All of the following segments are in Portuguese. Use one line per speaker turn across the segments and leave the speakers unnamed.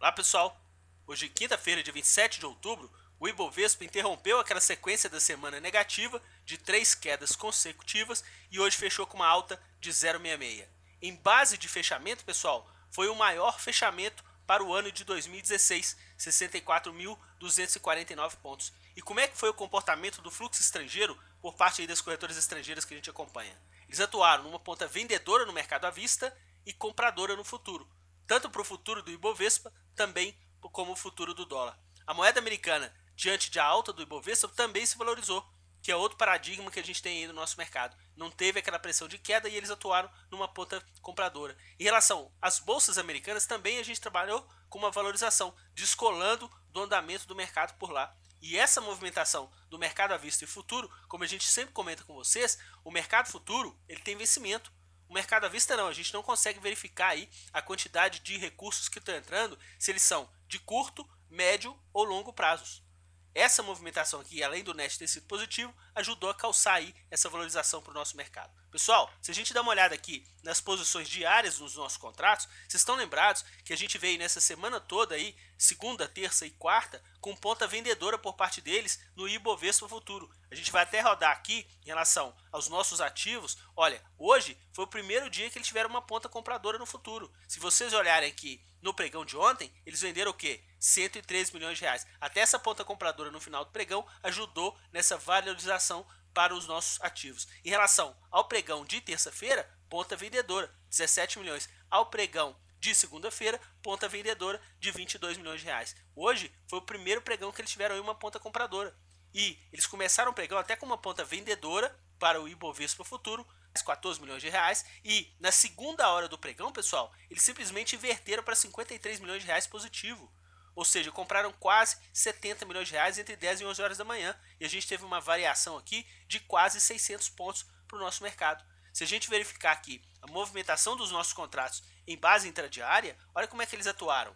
Olá pessoal, hoje quinta-feira, dia 27 de outubro, o Ibovespa interrompeu aquela sequência da semana negativa de 3 quedas consecutivas e hoje fechou com uma alta de 0,66. Em base de fechamento, pessoal, foi o maior fechamento para o ano de 2016, 64.249 pontos. E como é que foi o comportamento do fluxo estrangeiro por parte das corretoras estrangeiras que a gente acompanha? Eles atuaram numa ponta vendedora no mercado à vista e compradora no futuro, tanto para o futuro do Ibovespa, também como o futuro do dólar. A moeda americana, diante da alta do Ibovespa, também se valorizou, que é outro paradigma que a gente tem aí no nosso mercado. Não teve aquela pressão de queda e eles atuaram numa ponta compradora. Em relação às bolsas americanas, também a gente trabalhou com uma valorização, descolando do andamento do mercado por lá. E essa movimentação do mercado à vista e futuro, como a gente sempre comenta com vocês, o mercado futuro ele tem vencimento. O mercado à vista não, a gente não consegue verificar aí a quantidade de recursos que estão entrando, se eles são de curto, médio ou longo prazos. Essa movimentação aqui, além do net ter sido positivo, ajudou a calçar aí essa valorização para o nosso mercado. Pessoal, se a gente dá uma olhada aqui nas posições diárias dos nossos contratos, vocês estão lembrados que a gente veio nessa semana toda aí, segunda, terça e quarta, com ponta vendedora por parte deles no Ibovespa Futuro. A gente vai até rodar aqui em relação aos nossos ativos. Olha, hoje foi o primeiro dia que eles tiveram uma ponta compradora no futuro. Se vocês olharem aqui no pregão de ontem, eles venderam o quê? 103 milhões de reais. Até essa ponta compradora no final do pregão ajudou nessa valorização para os nossos ativos. Em relação ao pregão de terça-feira, ponta vendedora, 17 milhões. Ao pregão de segunda-feira, ponta vendedora de 22 milhões de reais. Hoje foi o primeiro pregão que eles tiveram aí uma ponta compradora. E eles começaram o pregão até com uma ponta vendedora para o Ibovespa Futuro, 14 milhões de reais, e na segunda hora do pregão, pessoal, eles simplesmente inverteram para 53 milhões de reais positivo. Ou seja, compraram quase 70 milhões de reais entre 10 e 11 horas da manhã. E a gente teve uma variação aqui de quase 600 pontos para o nosso mercado. Se a gente verificar aqui a movimentação dos nossos contratos em base intradiária, olha como é que eles atuaram.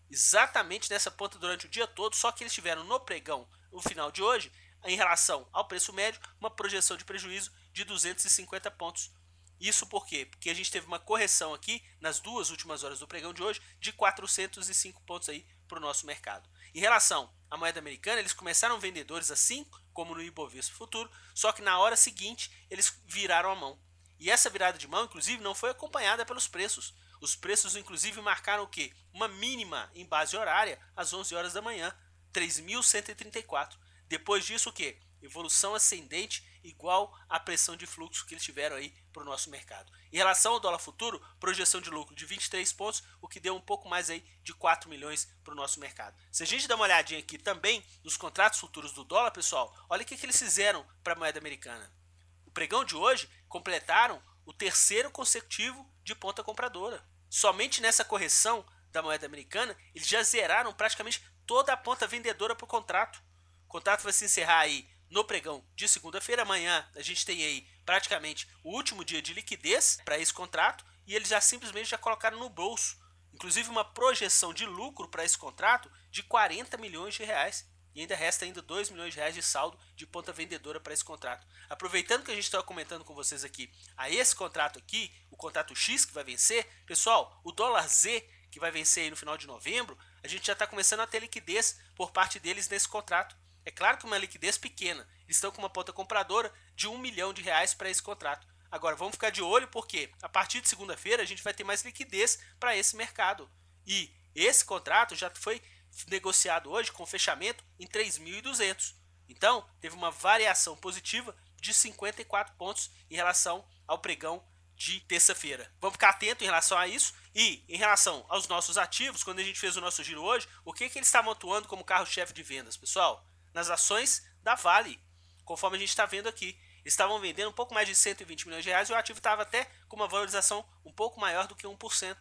Exatamente nessa ponta durante o dia todo, só que eles tiveram no pregão, no final de hoje, em relação ao preço médio, uma projeção de prejuízo de 250 pontos. Isso por quê? Porque a gente teve uma correção aqui nas duas últimas horas do pregão de hoje de 405 pontos aí para o nosso mercado. Em relação à moeda americana, eles começaram vendedores assim como no Ibovespa Futuro, só que na hora seguinte eles viraram a mão. E essa virada de mão, inclusive, não foi acompanhada pelos preços. Os preços, inclusive, marcaram o quê? Uma mínima em base horária às 11 horas da manhã, 3.134. Depois disso, o quê? Evolução ascendente igual à pressão de fluxo que eles tiveram aí para o nosso mercado. Em relação ao dólar futuro, projeção de lucro de 23 pontos, o que deu um pouco mais aí de 4 milhões para o nosso mercado. Se a gente dá uma olhadinha aqui também nos contratos futuros do dólar, pessoal, olha o que eles fizeram para a moeda americana. O pregão de hoje completaram o terceiro consecutivo de ponta compradora. Somente nessa correção da moeda americana, eles já zeraram praticamente toda a ponta vendedora para o contrato. O contrato vai se encerrar aí no pregão de segunda-feira. Amanhã a gente tem aí praticamente o último dia de liquidez para esse contrato e eles já simplesmente já colocaram no bolso, inclusive uma projeção de lucro para esse contrato de 40 milhões de reais. E ainda resta ainda 2 milhões de reais de saldo de ponta vendedora para esse contrato. Aproveitando que a gente está comentando com vocês aqui a esse contrato aqui, o contrato X que vai vencer, pessoal, o dólar Z que vai vencer aí no final de novembro, a gente já está começando a ter liquidez por parte deles nesse contrato. É claro que uma liquidez pequena, eles estão com uma ponta compradora de 1 milhão de reais para esse contrato. Agora vamos ficar de olho porque a partir de segunda-feira a gente vai ter mais liquidez para esse mercado. E esse contrato já foi negociado hoje com fechamento em 3.200. Então, teve uma variação positiva de 54 pontos em relação ao pregão de terça-feira. Vamos ficar atento em relação a isso e em relação aos nossos ativos, quando a gente fez o nosso giro hoje, o que eles estavam atuando como carro-chefe de vendas, pessoal? Nas ações da Vale, conforme a gente está vendo aqui. Eles estavam vendendo um pouco mais de 120 milhões de reais e o ativo estava até com uma valorização um pouco maior do que 1%.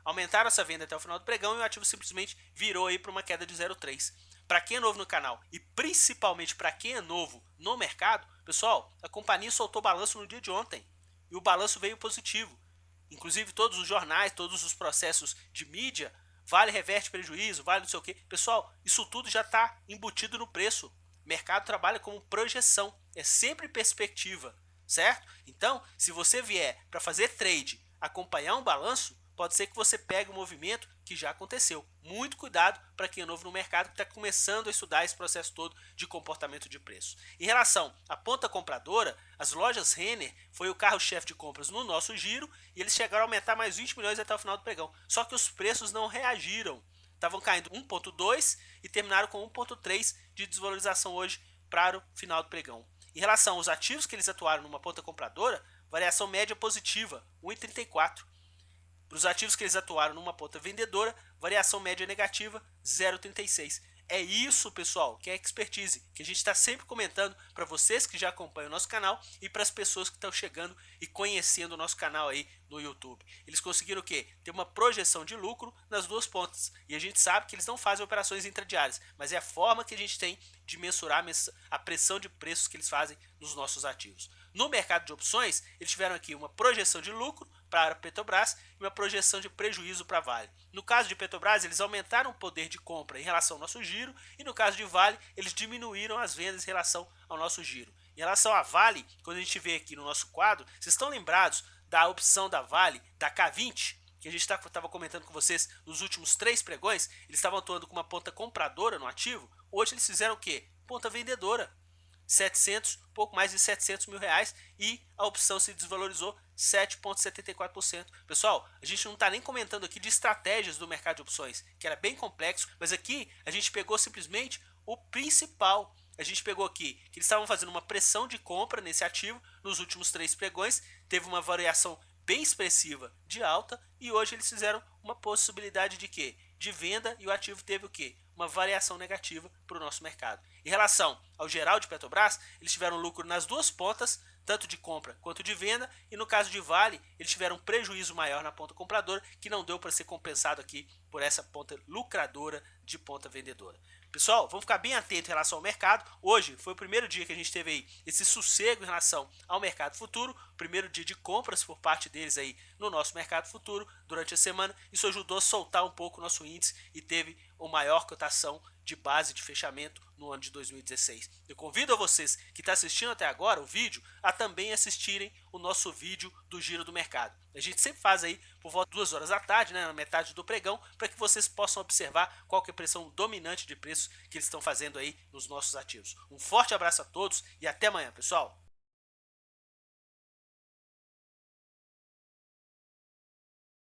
Aumentaram essa venda até o final do pregão e o ativo simplesmente virou aí para uma queda de 0,3. Para quem é novo no canal e principalmente para quem é novo no mercado, pessoal, a companhia soltou balanço no dia de ontem e o balanço veio positivo. Inclusive todos os jornais, todos os processos de mídia, Vale reverte prejuízo, Vale não sei o que. Pessoal, isso tudo já está embutido no preço. O mercado trabalha como projeção, é sempre perspectiva, certo? Então, se você vier para fazer trade, acompanhar um balanço, pode ser que você pegue o movimento que já aconteceu. Muito cuidado para quem é novo no mercado, que está começando a estudar esse processo todo de comportamento de preço. Em relação à ponta compradora, as lojas Renner foi o carro-chefe de compras no nosso giro e eles chegaram a aumentar mais 20 milhões até o final do pregão. Só que os preços não reagiram. Estavam caindo 1,2 e terminaram com 1,3 de desvalorização hoje para o final do pregão. Em relação aos ativos que eles atuaram numa ponta compradora, variação média positiva, 1,34. Para os ativos que eles atuaram numa ponta vendedora, variação média negativa, 0,36. É isso, pessoal, que é expertise, que a gente está sempre comentando para vocês que já acompanham o nosso canal e para as pessoas que estão chegando e conhecendo o nosso canal aí no YouTube. Eles conseguiram o quê? Ter uma projeção de lucro nas duas pontas. E a gente sabe que eles não fazem operações intradiárias, mas é a forma que a gente tem de mensurar a pressão de preços que eles fazem nos nossos ativos. No mercado de opções, eles tiveram aqui uma projeção de lucro para a Petrobras e uma projeção de prejuízo para a Vale. No caso de Petrobras, eles aumentaram o poder de compra em relação ao nosso giro e no caso de Vale, eles diminuíram as vendas em relação ao nosso giro. Em relação à Vale, quando a gente vê aqui no nosso quadro, vocês estão lembrados da opção da Vale, da K20? Que a gente estava comentando com vocês nos últimos 3 pregões, eles estavam atuando com uma ponta compradora no ativo, hoje eles fizeram o quê? Ponta vendedora. 700, pouco mais de 700 mil reais e a opção se desvalorizou 7,74%. Pessoal, a gente não está nem comentando aqui de estratégias do mercado de opções, que era bem complexo, mas aqui a gente pegou simplesmente o principal. A gente pegou aqui que eles estavam fazendo uma pressão de compra nesse ativo nos últimos 3 pregões, teve uma variação bem expressiva de alta e hoje eles fizeram uma possibilidade de quê? De venda e o ativo teve o quê? Uma variação negativa para o nosso mercado. Em relação ao geral de Petrobras, eles tiveram lucro nas duas pontas, tanto de compra quanto de venda, e no caso de Vale, eles tiveram um prejuízo maior na ponta compradora, que não deu para ser compensado aqui por essa ponta lucradora de ponta vendedora. Pessoal, vamos ficar bem atento em relação ao mercado. Hoje foi o primeiro dia que a gente teve aí esse sossego em relação ao mercado futuro, primeiro dia de compras por parte deles aí no nosso mercado futuro durante a semana. Isso ajudou a soltar um pouco o nosso índice e teve uma maior cotação de base de fechamento no ano de 2016. Eu convido a vocês que estão assistindo até agora o vídeo a também assistirem o nosso vídeo do Giro do Mercado. A gente sempre faz aí por volta de 2 horas da tarde, né, na metade do pregão, para que vocês possam observar qual que é a pressão dominante de preços que eles estão fazendo aí nos nossos ativos. Um forte abraço a todos e até amanhã, pessoal!